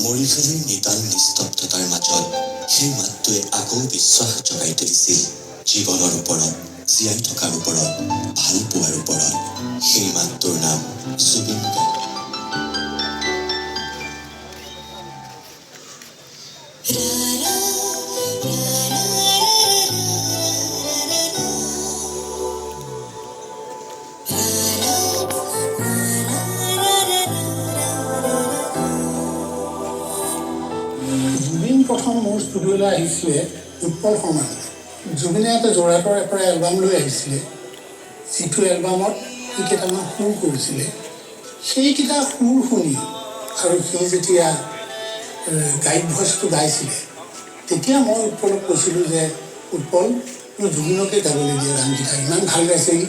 মৰিফেলিৰ নিতাল নিস্তব্ধতাৰ মাজত সেই মাতটোৱে আকৌ বিশ্বাস জগাই তুলিছিল জীৱনৰ ওপৰত, জীয়াই থকাৰ ওপৰত, ভাল পোৱাৰ ওপৰত। সেই মাতটোৰ নাম জুবিন গাৰ্গ। জুবিন প্ৰথম মোৰ ষ্টুডিঅ'লৈ আহিছিলে উৎপল শৰ্মাৰ। জুবিনে এটা যোৰহাটৰ পৰা এলবাম লৈ আহিছিলে, যিটো এলবামত সি কেইটামান সুৰ কৰিছিলে। সেইকেইটা সুৰ শুনি আৰু সি যেতিয়া গাইড ভইচটো গাইছিলে, তেতিয়া মই উৎপলক কৈছিলোঁ যে উৎপল, তোৰ জুবিনকে গাবলৈ দিয়ে গানকেইটা, ইমান ভাল গাইছে সি।